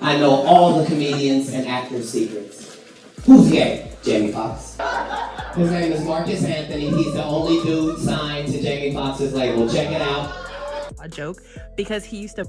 I know all the comedians and actors' secrets. Who's gay? Jamie Foxx. His name is Marcus Anthony. He's the only dude signed to Jamie Foxx's label. Check it out. A joke because he used to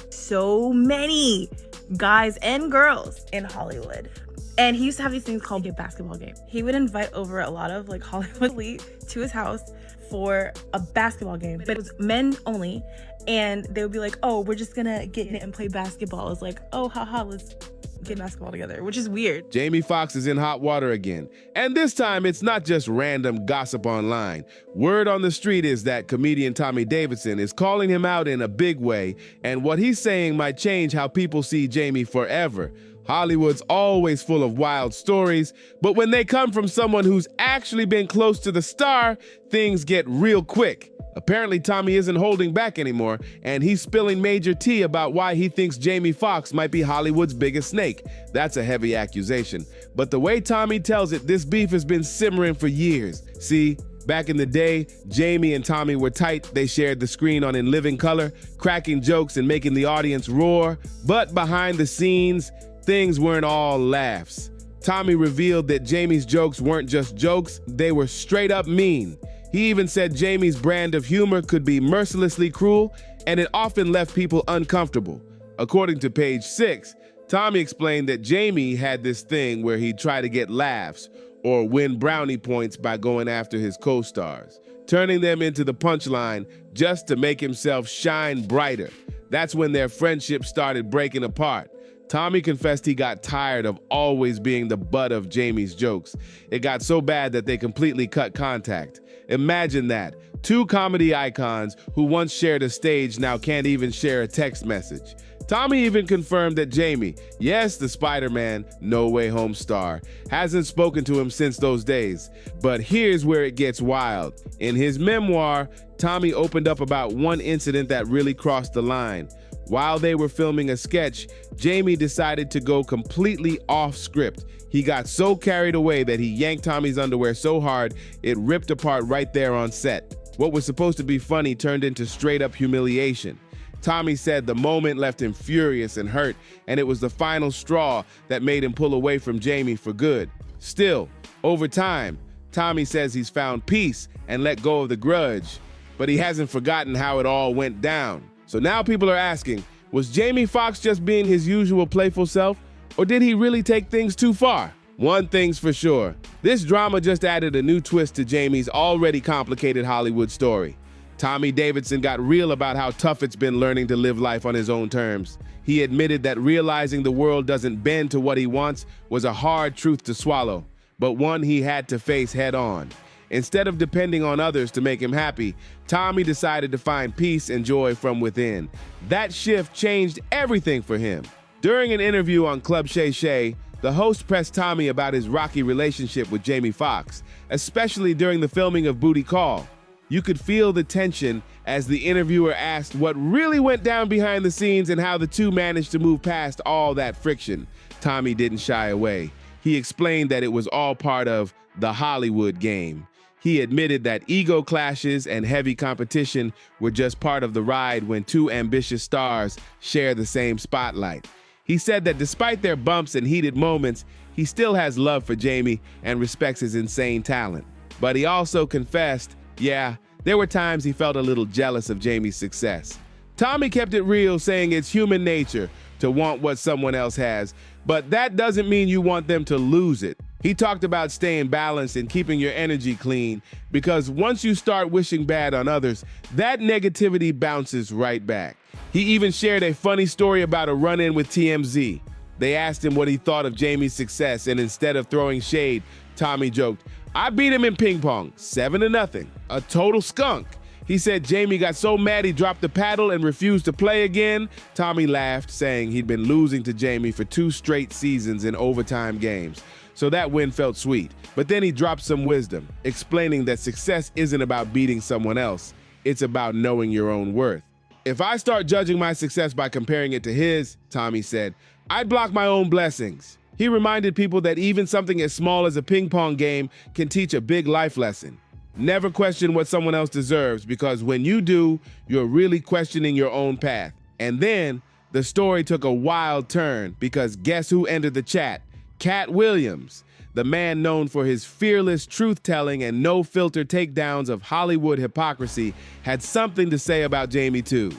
so many guys and girls in Hollywood. And he used to have these things called a basketball game. He would invite over a lot of like Hollywood elite to his house for a basketball game, but it was men only. And they would be like, oh, we're just gonna get in it and play basketball. It's like, oh, haha, let's get basketball together, which is weird. Jamie Foxx is in hot water again. And this time, it's not just random gossip online. Word on the street is that comedian Tommy Davidson is calling him out in a big way, and what he's saying might change how people see Jamie forever. Hollywood's always full of wild stories, but when they come from someone who's actually been close to the star, things get real quick. Apparently, Tommy isn't holding back anymore, and he's spilling major tea about why he thinks Jamie Foxx might be Hollywood's biggest snake. That's a heavy accusation. But the way Tommy tells it, this beef has been simmering for years. See, back in the day, Jamie and Tommy were tight. They shared the screen on In Living Color, cracking jokes and making the audience roar. But behind the scenes, things weren't all laughs. Tommy revealed that Jamie's jokes weren't just jokes, they were straight up mean. He even said Jamie's brand of humor could be mercilessly cruel, and it often left people uncomfortable. According to page 6, Tommy explained that Jamie had this thing where he'd try to get laughs or win brownie points by going after his co-stars, turning them into the punchline just to make himself shine brighter. That's when their friendship started breaking apart. Tommy confessed he got tired of always being the butt of Jamie's jokes. It got so bad that they completely cut contact. Imagine that. Two comedy icons who once shared a stage now can't even share a text message. Tommy even confirmed that Jamie, yes, the Spider-Man No Way Home star, hasn't spoken to him since those days. But here's where it gets wild. In his memoir, Tommy opened up about one incident that really crossed the line. While they were filming a sketch, Jamie decided to go completely off script. He got so carried away that he yanked Tommy's underwear so hard, it ripped apart right there on set. What was supposed to be funny turned into straight up humiliation. Tommy said the moment left him furious and hurt, and it was the final straw that made him pull away from Jamie for good. Still, over time, Tommy says he's found peace and let go of the grudge, but he hasn't forgotten how it all went down. So now people are asking, was Jamie Foxx just being his usual playful self, or did he really take things too far? One thing's for sure, this drama just added a new twist to Jamie's already complicated Hollywood story. Tommy Davidson got real about how tough it's been learning to live life on his own terms. He admitted that realizing the world doesn't bend to what he wants was a hard truth to swallow, but one he had to face head on. Instead of depending on others to make him happy, Tommy decided to find peace and joy from within. That shift changed everything for him. During an interview on Club Shay Shay, the host pressed Tommy about his rocky relationship with Jamie Foxx, especially during the filming of Booty Call. You could feel the tension as the interviewer asked what really went down behind the scenes and how the two managed to move past all that friction. Tommy didn't shy away. He explained that it was all part of the Hollywood game. He admitted that ego clashes and heavy competition were just part of the ride when two ambitious stars share the same spotlight. He said that despite their bumps and heated moments, he still has love for Jamie and respects his insane talent. But he also confessed, yeah, there were times he felt a little jealous of Jamie's success. Tommy kept it real, saying it's human nature to want what someone else has, but that doesn't mean you want them to lose it. He talked about staying balanced and keeping your energy clean, because once you start wishing bad on others, that negativity bounces right back. He even shared a funny story about a run-in with TMZ. They asked him what he thought of Jamie's success, and instead of throwing shade, Tommy joked, "I beat him in ping pong, 7-0, a total skunk." He said Jamie got so mad he dropped the paddle and refused to play again. Tommy laughed, saying he'd been losing to Jamie for 2 straight seasons in overtime games. So that win felt sweet. But then he dropped some wisdom, explaining that success isn't about beating someone else. It's about knowing your own worth. "If I start judging my success by comparing it to his," Tommy said, "I'd block my own blessings." He reminded people that even something as small as a ping pong game can teach a big life lesson. Never question what someone else deserves, because when you do, you're really questioning your own path. And then the story took a wild turn because guess who entered the chat? Cat Williams, the man known for his fearless truth-telling and no-filter takedowns of Hollywood hypocrisy, had something to say about Jamie too.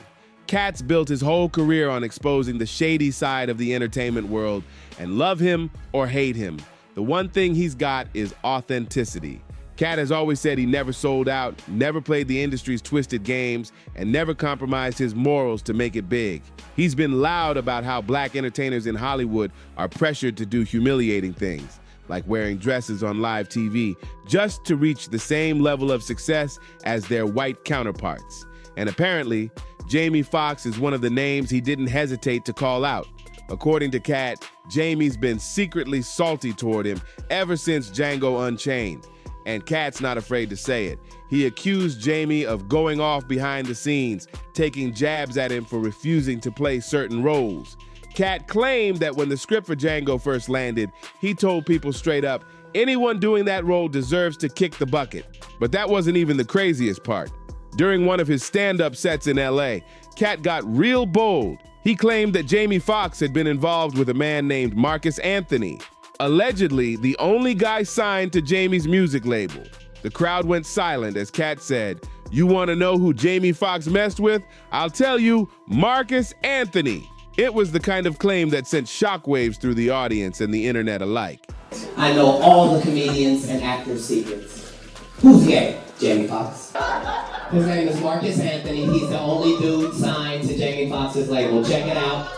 Cat's built his whole career on exposing the shady side of the entertainment world, and love him or hate him, the one thing he's got is authenticity. Cat has always said he never sold out, never played the industry's twisted games, and never compromised his morals to make it big. He's been loud about how black entertainers in Hollywood are pressured to do humiliating things, like wearing dresses on live TV, just to reach the same level of success as their white counterparts. And apparently, Jamie Foxx is one of the names he didn't hesitate to call out. According to Cat, Jamie's been secretly salty toward him ever since Django Unchained. And Cat's not afraid to say it. He accused Jamie of going off behind the scenes, taking jabs at him for refusing to play certain roles. Cat claimed that when the script for Django first landed, he told people straight up, anyone doing that role deserves to kick the bucket. But that wasn't even the craziest part. During one of his stand-up sets in LA, Cat got real bold. He claimed that Jamie Foxx had been involved with a man named Marcus Anthony, allegedly the only guy signed to Jamie's music label. The crowd went silent as Cat said, "You want to know who Jamie Foxx messed with? I'll tell you, Marcus Anthony." It was the kind of claim that sent shockwaves through the audience and the internet alike. I know all the comedians and actors' secrets. Who's gay? Jamie Foxx. His name is Marcus Anthony. He's the only dude signed to Jamie Foxx's label. Check it out.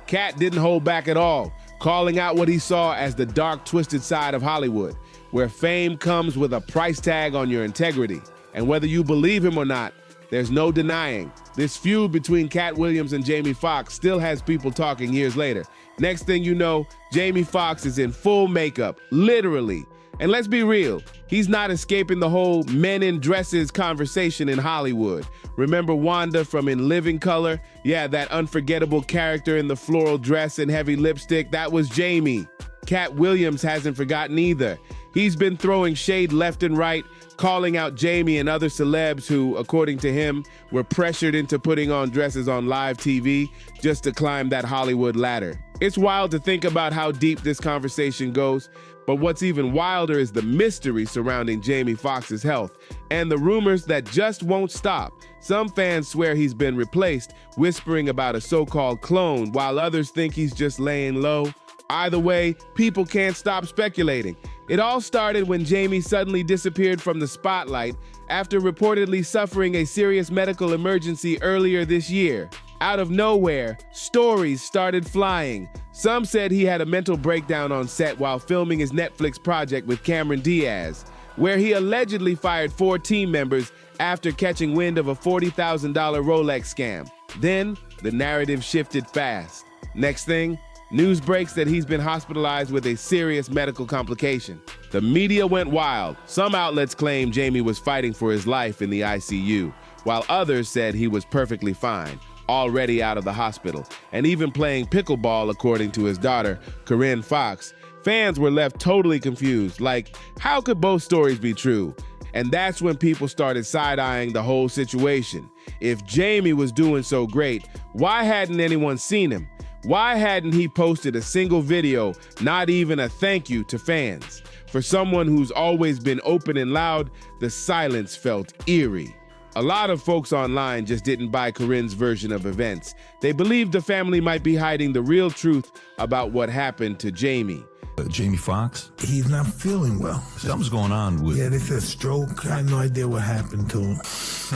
Cat didn't hold back at all, calling out what he saw as the dark, twisted side of Hollywood, where fame comes with a price tag on your integrity. And whether you believe him or not, there's no denying this feud between Cat Williams and Jamie Foxx still has people talking years later. Next thing you know, Jamie Foxx is in full makeup, literally. And let's be real, he's not escaping the whole men in dresses conversation in Hollywood. Remember Wanda from In Living Color? Yeah, that unforgettable character in the floral dress and heavy lipstick, that was Jamie. Cat Williams hasn't forgotten either. He's been throwing shade left and right, calling out Jamie and other celebs who, according to him, were pressured into putting on dresses on live TV just to climb that Hollywood ladder. It's wild to think about how deep this conversation goes, but what's even wilder is the mystery surrounding Jamie Foxx's health and the rumors that just won't stop. Some fans swear he's been replaced, whispering about a so-called clone, while others think he's just laying low. Either way, people can't stop speculating. It all started when Jamie suddenly disappeared from the spotlight after reportedly suffering a serious medical emergency earlier this year. Out of nowhere, stories started flying. Some said he had a mental breakdown on set while filming his Netflix project with Cameron Diaz, where he allegedly fired 4 team members after catching wind of a $40,000 Rolex scam. Then, the narrative shifted fast. Next thing, news breaks that he's been hospitalized with a serious medical complication. The media went wild. Some outlets claimed Jamie was fighting for his life in the ICU, while others said he was perfectly fine, already out of the hospital, and even playing pickleball, according to his daughter, Corinne Foxx. Fans were left totally confused, like, how could both stories be true? And that's when people started side-eyeing the whole situation. If Jamie was doing so great, why hadn't anyone seen him? Why hadn't he posted a single video, not even a thank you to fans? For someone who's always been open and loud, the silence felt eerie. A lot of folks online just didn't buy Corinne's version of events. They believed the family might be hiding the real truth about what happened to Jamie. Jamie Foxx? He's not feeling well. Something's going on with... Yeah, they said stroke. I have no idea what happened to him.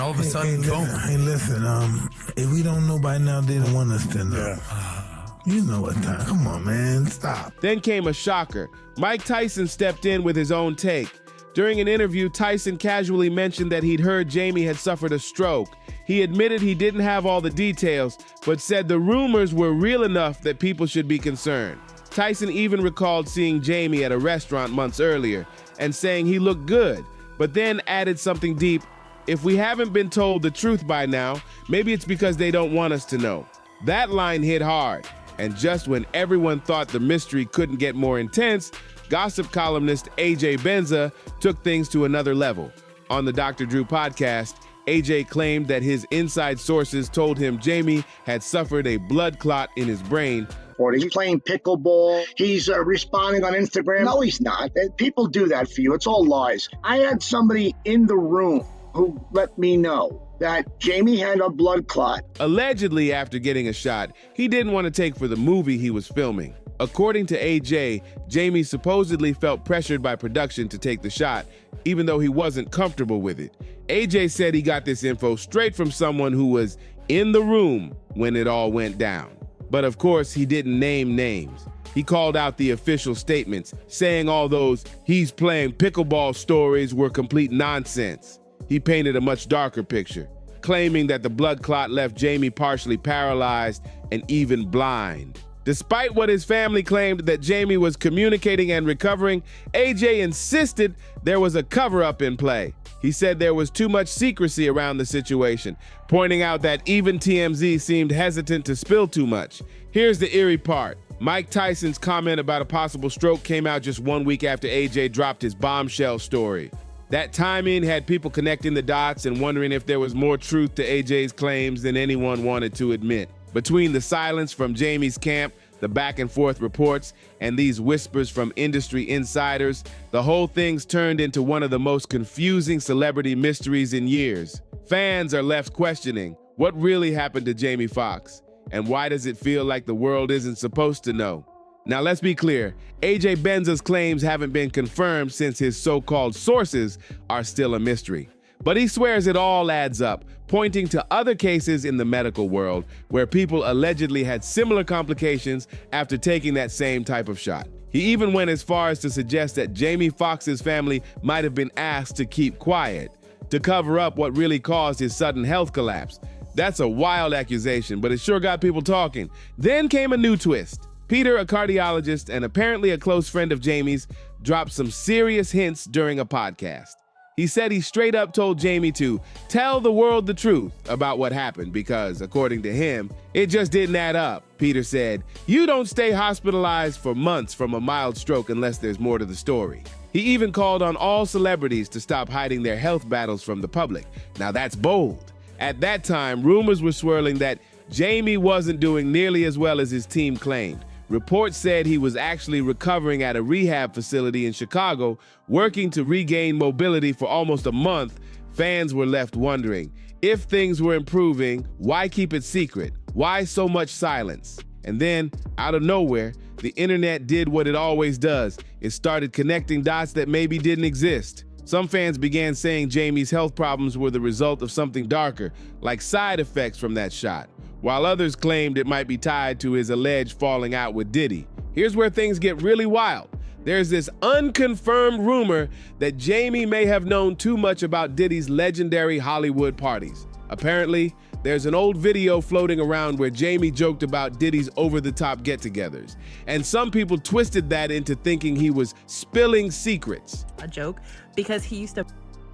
All of a sudden, listen, if we don't know by now, they don't want us to know. Yeah. You know what time. Come on, man, stop. Then came a shocker. Mike Tyson stepped in with his own take. During an interview, Tyson casually mentioned that he'd heard Jamie had suffered a stroke. He admitted he didn't have all the details, but said the rumors were real enough that people should be concerned. Tyson even recalled seeing Jamie at a restaurant months earlier and saying he looked good, but then added something deep. If we haven't been told the truth by now, maybe it's because they don't want us to know. That line hit hard, and just when everyone thought the mystery couldn't get more intense, gossip columnist AJ Benza took things to another level. On the Dr. Drew podcast, AJ claimed that his inside sources told him Jamie had suffered a blood clot in his brain. Or he's playing pickleball. He's responding on Instagram. No, he's not. People do that for you. It's all lies. I had somebody in the room who let me know that Jamie had a blood clot. Allegedly, after getting a shot, he didn't want to take for the movie he was filming. According to AJ, Jamie supposedly felt pressured by production to take the shot, even though he wasn't comfortable with it. AJ said he got this info straight from someone who was in the room when it all went down. But of course, he didn't name names. He called out the official statements, saying all those "he's playing pickleball" stories were complete nonsense. He painted a much darker picture, claiming that the blood clot left Jamie partially paralyzed and even blind. Despite what his family claimed that Jamie was communicating and recovering, AJ insisted there was a cover-up in play. He said there was too much secrecy around the situation, pointing out that even TMZ seemed hesitant to spill too much. Here's the eerie part. Mike Tyson's comment about a possible stroke came out just 1 week after AJ dropped his bombshell story. That timing had people connecting the dots and wondering if there was more truth to AJ's claims than anyone wanted to admit. Between the silence from Jamie's camp, the back and forth reports, and these whispers from industry insiders, the whole thing's turned into one of the most confusing celebrity mysteries in years. Fans are left questioning what really happened to Jamie Foxx, and why does it feel like the world isn't supposed to know? Now let's be clear, AJ Benza's claims haven't been confirmed since his so-called sources are still a mystery. But he swears it all adds up, pointing to other cases in the medical world where people allegedly had similar complications after taking that same type of shot. He even went as far as to suggest that Jamie Foxx's family might have been asked to keep quiet, to cover up what really caused his sudden health collapse. That's a wild accusation, but it sure got people talking. Then came a new twist. Peter, a cardiologist and apparently a close friend of Jamie's, dropped some serious hints during a podcast. He said he straight up told Jamie to tell the world the truth about what happened because, according to him, it just didn't add up. Peter said, "You don't stay hospitalized for months from a mild stroke unless there's more to the story." He even called on all celebrities to stop hiding their health battles from the public. Now that's bold. At that time, rumors were swirling that Jamie wasn't doing nearly as well as his team claimed. Reports said he was actually recovering at a rehab facility in Chicago, working to regain mobility for almost a month. Fans were left wondering, if things were improving, why keep it secret? Why so much silence? And then, out of nowhere, the internet did what it always does. It started connecting dots that maybe didn't exist. Some fans began saying Jamie's health problems were the result of something darker, like side effects from that shot, while others claimed it might be tied to his alleged falling out with Diddy. Here's where things get really wild. There's this unconfirmed rumor that Jamie may have known too much about Diddy's legendary Hollywood parties. Apparently, there's an old video floating around where Jamie joked about Diddy's over-the-top get-togethers, and some people twisted that into thinking he was spilling secrets. A joke, because he used to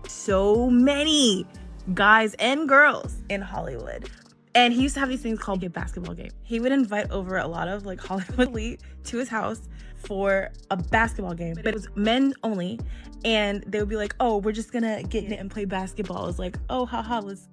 so many guys and girls in Hollywood. And he used to have these things called a basketball game. He would invite over a lot of like Hollywood elite to his house for a basketball game, but it was men only. And they would be like, "Oh, we're just gonna get in it and play basketball." It's like, "Oh, haha, let's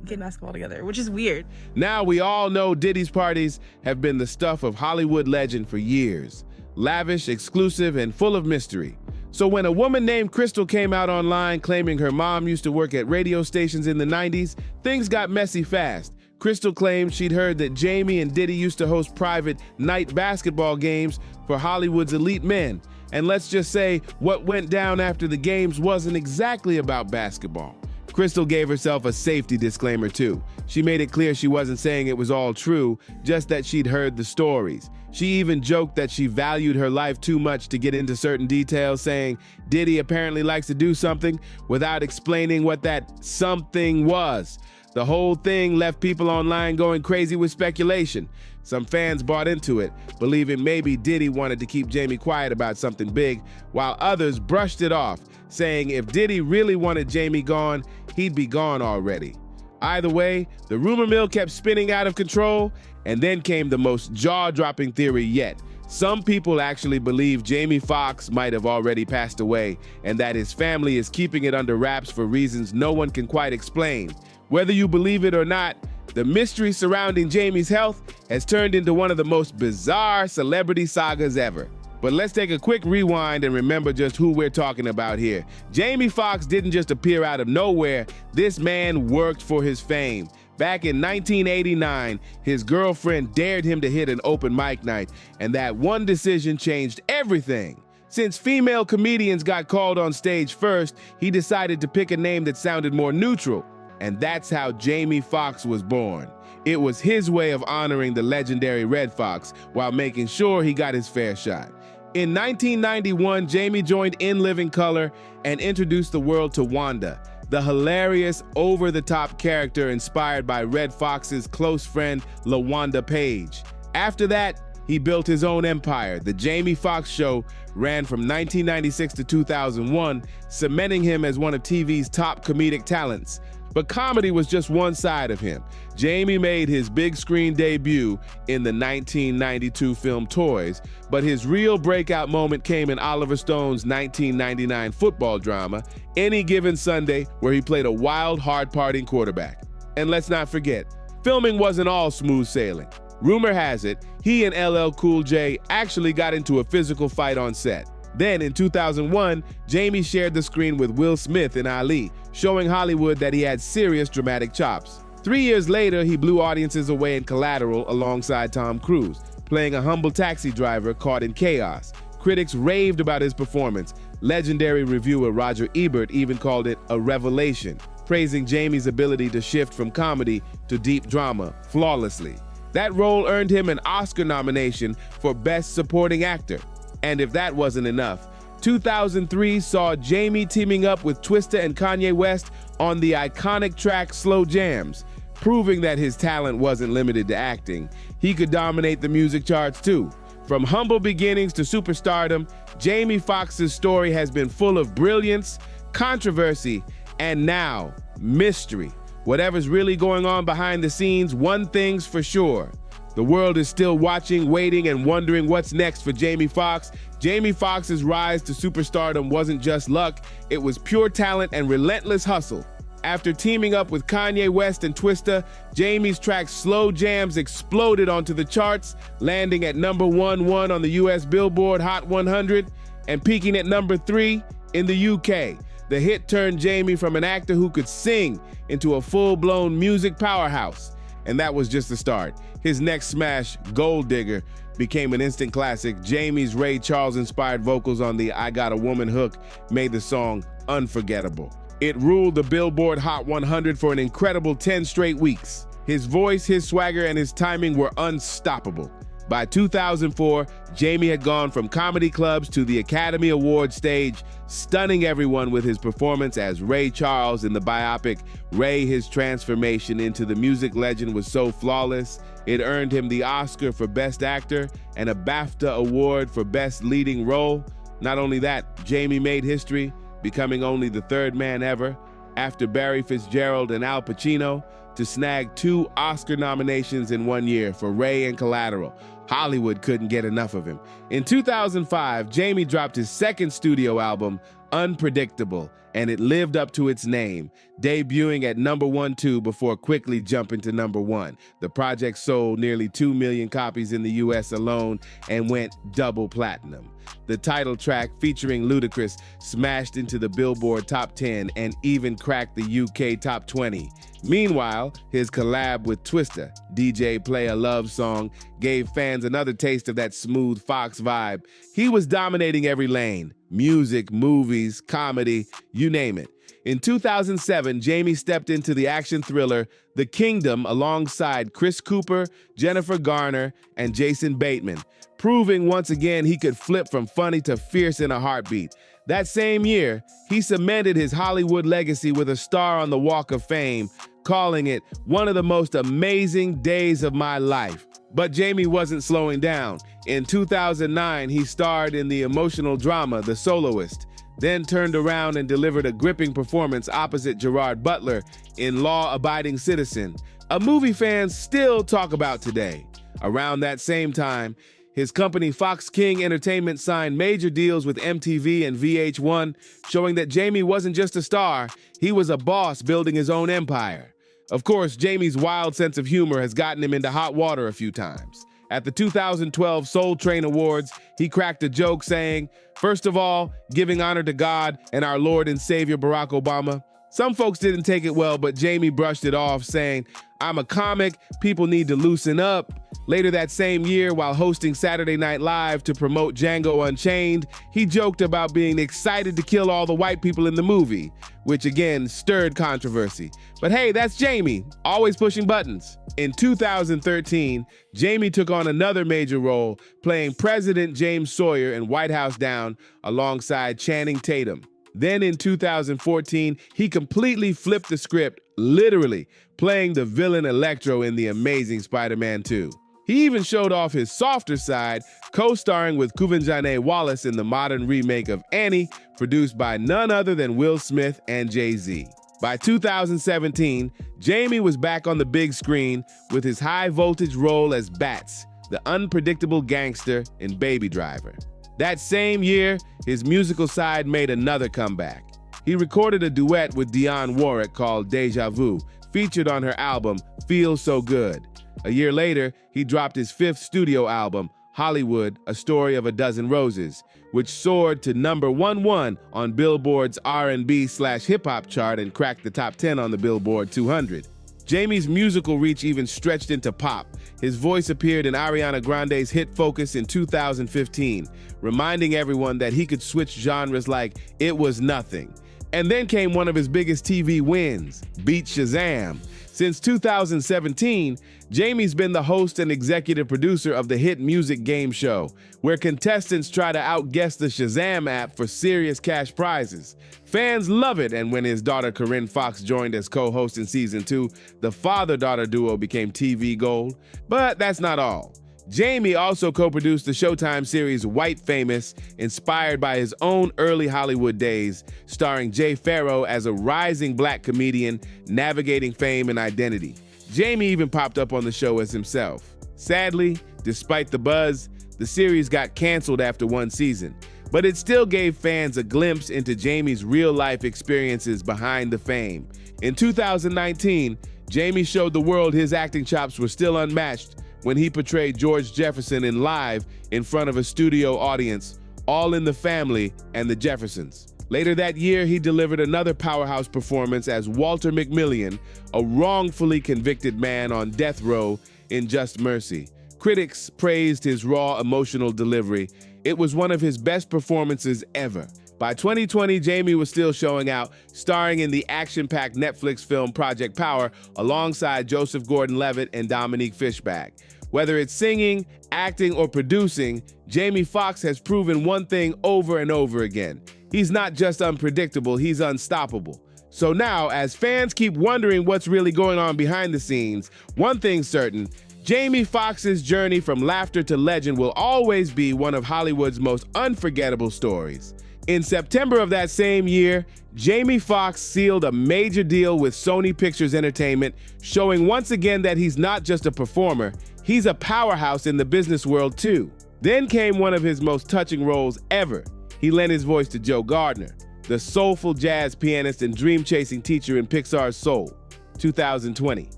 get basketball together," which is weird. Now we all know Diddy's parties have been the stuff of Hollywood legend for years. Lavish, exclusive, and full of mystery. So when a woman named Crystal came out online claiming her mom used to work at radio stations in the 90s, things got messy fast. Crystal claimed she'd heard that Jamie and Diddy used to host private night basketball games for Hollywood's elite men. And let's just say what went down after the games wasn't exactly about basketball. Crystal gave herself a safety disclaimer too. She made it clear she wasn't saying it was all true, just that she'd heard the stories. She even joked that she valued her life too much to get into certain details, saying Diddy apparently likes to do something without explaining what that something was. The whole thing left people online going crazy with speculation. Some fans bought into it, believing maybe Diddy wanted to keep Jamie quiet about something big, while others brushed it off, saying if Diddy really wanted Jamie gone, he'd be gone already. Either way, the rumor mill kept spinning out of control, and then came the most jaw-dropping theory yet. Some people actually believe Jamie Foxx might have already passed away and that his family is keeping it under wraps for reasons no one can quite explain. Whether you believe it or not, the mystery surrounding Jamie's health has turned into one of the most bizarre celebrity sagas ever. But let's take a quick rewind and remember just who we're talking about here. Jamie Foxx didn't just appear out of nowhere. This man worked for his fame. Back in 1989, his girlfriend dared him to hit an open mic night, and that one decision changed everything. Since female comedians got called on stage first, he decided to pick a name that sounded more neutral, and that's how Jamie Foxx was born. It was his way of honoring the legendary Red Fox while making sure he got his fair shot. In 1991, Jamie joined In Living Color and introduced the world to Wanda, the hilarious, over-the-top character inspired by Red Fox's close friend, LaWanda Page. After that, he built his own empire. The Jamie Foxx Show ran from 1996 to 2001, cementing him as one of TV's top comedic talents. But comedy was just one side of him. Jamie made his big screen debut in the 1992 film Toys, but his real breakout moment came in Oliver Stone's 1999 football drama, Any Given Sunday, where he played a wild, hard-partying quarterback. And let's not forget, filming wasn't all smooth sailing. Rumor has it, he and LL Cool J actually got into a physical fight on set. Then, in 2001, Jamie shared the screen with Will Smith in Ali, showing Hollywood that he had serious dramatic chops. 3 years later, he blew audiences away in Collateral alongside Tom Cruise, playing a humble taxi driver caught in chaos. Critics raved about his performance. Legendary reviewer Roger Ebert even called it a revelation, praising Jamie's ability to shift from comedy to deep drama flawlessly. That role earned him an Oscar nomination for Best Supporting Actor. And if that wasn't enough, 2003 saw Jamie teaming up with Twista and Kanye West on the iconic track Slow Jams, proving that his talent wasn't limited to acting. He could dominate the music charts too. From humble beginnings to superstardom, Jamie Foxx's story has been full of brilliance, controversy, and now, mystery. Whatever's really going on behind the scenes, one thing's for sure. The world is still watching, waiting, and wondering what's next for Jamie Foxx. Jamie Foxx's rise to superstardom wasn't just luck, it was pure talent and relentless hustle. After teaming up with Kanye West and Twista, Jamie's track Slow Jams exploded onto the charts, landing at number 11 on the US Billboard Hot 100 and peaking at number 3 in the UK. The hit turned Jamie from an actor who could sing into a full-blown music powerhouse. And that was just the start. His next smash, Gold Digger, became an instant classic. Jamie's Ray Charles-inspired vocals on the I Got a Woman hook made the song unforgettable. It ruled the Billboard Hot 100 for an incredible 10 straight weeks. His voice, his swagger, and his timing were unstoppable. By 2004, Jamie had gone from comedy clubs to the Academy Awards stage, stunning everyone with his performance as Ray Charles in the biopic Ray. His transformation into the music legend was so flawless, it earned him the Oscar for Best Actor and a BAFTA award for Best Leading Role. Not only that, Jamie made history, becoming only the third man ever, after Barry Fitzgerald and Al Pacino, to snag 2 Oscar nominations in 1 year for Ray and Collateral. Hollywood couldn't get enough of him. In 2005, Jamie dropped his second studio album, Unpredictable, and it lived up to its name, debuting at number 1 before quickly jumping to number 1. The project sold nearly 2 million copies in the US alone and went double platinum. The title track, featuring Ludacris, smashed into the Billboard Top 10 and even cracked the UK Top 20. Meanwhile, his collab with Twista, DJ Play a Love Song, gave fans another taste of that smooth Fox vibe. He was dominating every lane: music, movies, comedy, you name it. In 2007, Jamie stepped into the action thriller The Kingdom alongside Chris Cooper, Jennifer Garner, and Jason Bateman, proving once again he could flip from funny to fierce in a heartbeat. That same year, he cemented his Hollywood legacy with a star on the Walk of Fame, calling it one of the most amazing days of my life. But Jamie wasn't slowing down. In 2009, he starred in the emotional drama The Soloist, then turned around and delivered a gripping performance opposite Gerard Butler in Law Abiding Citizen, a movie fans still talk about today. Around that same time, His company Fox King Entertainment signed major deals with MTV and VH1, showing that Jamie wasn't just a star, he was a boss building his own empire. Of course, Jamie's wild sense of humor has gotten him into hot water a few times. At the 2012 Soul Train Awards, he cracked a joke saying, "First of all, giving honor to God and our Lord and Savior Barack Obama." Some folks didn't take it well, but Jamie brushed it off, saying, "I'm a comic, people need to loosen up." Later that same year, while hosting Saturday Night Live to promote Django Unchained, he joked about being excited to kill all the white people in the movie, which again stirred controversy. But hey, that's Jamie, always pushing buttons. In 2013, Jamie took on another major role, playing President James Sawyer in White House Down alongside Channing Tatum. Then in 2014, he completely flipped the script, literally, playing the villain Electro in The Amazing Spider-Man 2. He even showed off his softer side, co-starring with Quvenzhané Wallis in the modern remake of Annie, produced by none other than Will Smith and Jay-Z. By 2017, Jamie was back on the big screen with his high-voltage role as Bats, the unpredictable gangster in Baby Driver. That same year, his musical side made another comeback. He recorded a duet with Dionne Warwick called Deja Vu, featured on her album Feels So Good. A year later, he dropped his 5th studio album, Hollywood, A Story of a Dozen Roses, which soared to number 11 on Billboard's R&B/hip-hop chart and cracked the top 10 on the Billboard 200. Jamie's musical reach even stretched into pop. His voice appeared in Ariana Grande's hit Focus in 2015, reminding everyone that he could switch genres like It Was Nothing. And then came one of his biggest TV wins, Beat Shazam. Since 2017, Jamie's been the host and executive producer of the hit music game show, where contestants try to outguess the Shazam app for serious cash prizes. Fans love it, and when his daughter Corinne Foxx joined as co-host in season 2, the father-daughter duo became TV gold. But that's not all. Jamie also co-produced the Showtime series White Famous, inspired by his own early Hollywood days, starring Jay Pharoah as a rising black comedian navigating fame and identity. Jamie even popped up on the show as himself. Sadly, despite the buzz, the series got canceled after one season, but it still gave fans a glimpse into Jamie's real-life experiences behind the fame. In 2019, Jamie showed the world his acting chops were still unmatched when he portrayed George Jefferson in Live in front of a studio audience, All in the Family and the Jeffersons. Later that year, he delivered another powerhouse performance as Walter McMillian, a wrongfully convicted man on death row in Just Mercy. Critics praised his raw, emotional delivery. It was one of his best performances ever. By 2020, Jamie was still showing out, starring in the action-packed Netflix film Project Power alongside Joseph Gordon-Levitt and Dominique Fishback. Whether it's singing, acting, or producing, Jamie Foxx has proven one thing over and over again. He's not just unpredictable, he's unstoppable. So now, as fans keep wondering what's really going on behind the scenes, one thing's certain: Jamie Foxx's journey from laughter to legend will always be one of Hollywood's most unforgettable stories. In September of that same year, Jamie Foxx sealed a major deal with Sony Pictures Entertainment, showing once again that he's not just a performer, he's a powerhouse in the business world too. Then came one of his most touching roles ever. He lent his voice to Joe Gardner, the soulful jazz pianist and dream-chasing teacher in Pixar's Soul, 2020.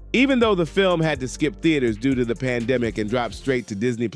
Even though the film had to skip theaters due to the pandemic and drop straight to Disney+,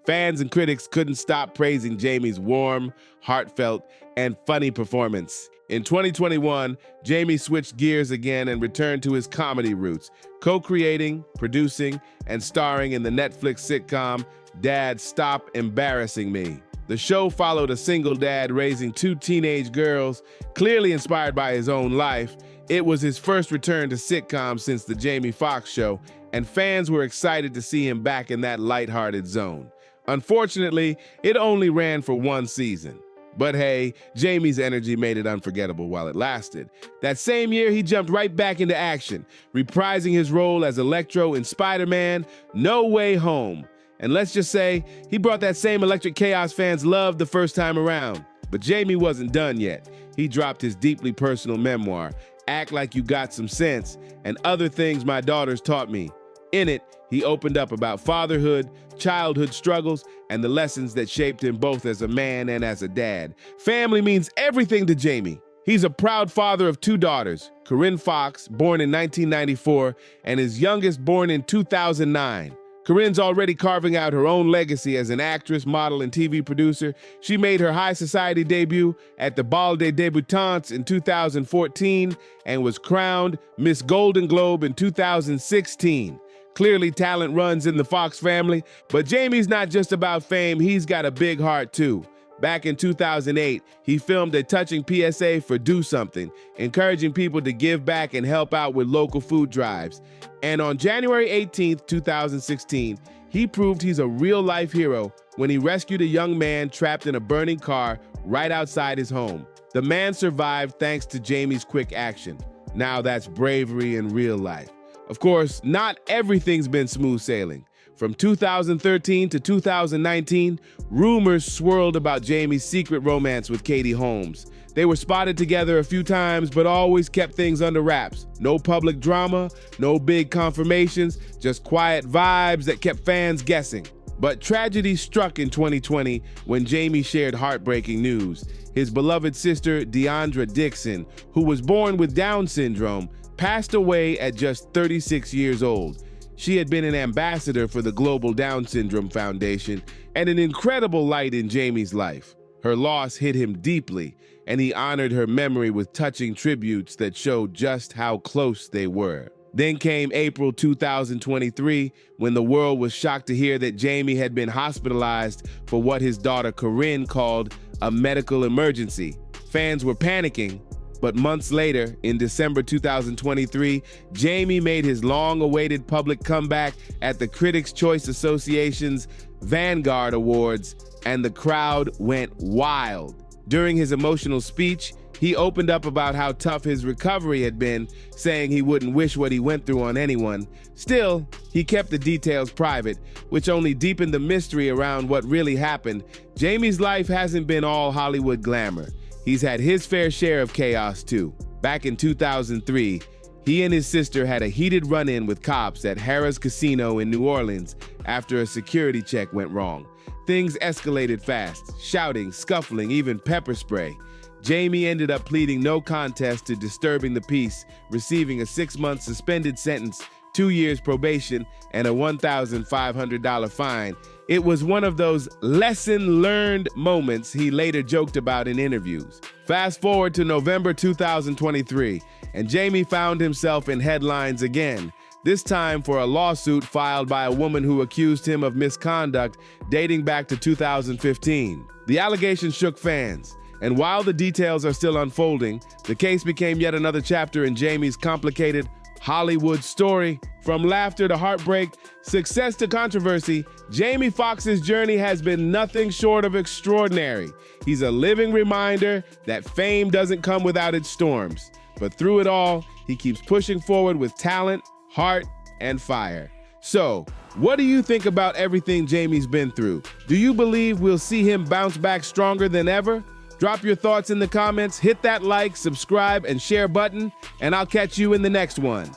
fans and critics couldn't stop praising Jamie's warm, heartfelt, and funny performance. In 2021, Jamie switched gears again and returned to his comedy roots, co-creating, producing, and starring in the Netflix sitcom Dad, Stop Embarrassing Me. The show followed a single dad raising 2 teenage girls, clearly inspired by his own life. It was his first return to sitcoms since The Jamie Foxx Show, and fans were excited to see him back in that lighthearted zone. Unfortunately, it only ran for one season. But hey, Jamie's energy made it unforgettable while it lasted. That same year, he jumped right back into action, reprising his role as Electro in Spider-Man: No Way Home. And let's just say, he brought that same electric chaos fans loved the first time around. But Jamie wasn't done yet. He dropped his deeply personal memoir, Act Like You Got Some Sense, and Other Things My Daughters Taught Me. In it, he opened up about fatherhood, childhood struggles, and the lessons that shaped him both as a man and as a dad. Family means everything to Jamie. He's a proud father of 2 daughters, Corinne Foxx, born in 1994, and his youngest born in 2009. Corinne's already carving out her own legacy as an actress, model, and TV producer. She made her high society debut at the Bal des Débutantes in 2014 and was crowned Miss Golden Globe in 2016. Clearly, talent runs in the Fox family, but Jamie's not just about fame, he's got a big heart too. Back in 2008, he filmed a touching PSA for Do Something, encouraging people to give back and help out with local food drives. And on January 18, 2016, he proved he's a real-life hero when he rescued a young man trapped in a burning car right outside his home. The man survived thanks to Jamie's quick action. Now that's bravery in real life. Of course, not everything's been smooth sailing. From 2013 to 2019, rumors swirled about Jamie's secret romance with Katie Holmes. They were spotted together a few times, but always kept things under wraps. No public drama, no big confirmations, just quiet vibes that kept fans guessing. But tragedy struck in 2020 when Jamie shared heartbreaking news. His beloved sister, Deandra Dixon, who was born with Down syndrome, passed away at just 36 years old. She had been an ambassador for the Global Down Syndrome Foundation and an incredible light in Jamie's life. Her loss hit him deeply, and he honored her memory with touching tributes that showed just how close they were. Then came April 2023, when the world was shocked to hear that Jamie had been hospitalized for what his daughter Corinne called a medical emergency. Fans were panicking, but months later, in December 2023, Jamie made his long-awaited public comeback at the Critics' Choice Association's Vanguard Awards, and the crowd went wild. During his emotional speech, he opened up about how tough his recovery had been, saying he wouldn't wish what he went through on anyone. Still, he kept the details private, which only deepened the mystery around what really happened. Jamie's life hasn't been all Hollywood glamour. He's had his fair share of chaos too. Back in 2003, he and his sister had a heated run-in with cops at Harrah's Casino in New Orleans after a security check went wrong. Things escalated fast, shouting, scuffling, even pepper spray. Jamie ended up pleading no contest to disturbing the peace, receiving a 6-month suspended sentence, 2 years probation, and a $1,500 fine. It was one of those lesson-learned moments he later joked about in interviews. Fast forward to November 2023, and Jamie found himself in headlines again, this time for a lawsuit filed by a woman who accused him of misconduct dating back to 2015. The allegation shook fans, and while the details are still unfolding, the case became yet another chapter in Jamie's complicated Hollywood story. From laughter to heartbreak, success to controversy, Jamie Foxx's journey has been nothing short of extraordinary. He's a living reminder that fame doesn't come without its storms. But through it all, he keeps pushing forward with talent, heart, and fire. So, what do you think about everything Jamie's been through? Do you believe we'll see him bounce back stronger than ever? Drop your thoughts in the comments, hit that like, subscribe, and share button, and I'll catch you in the next one.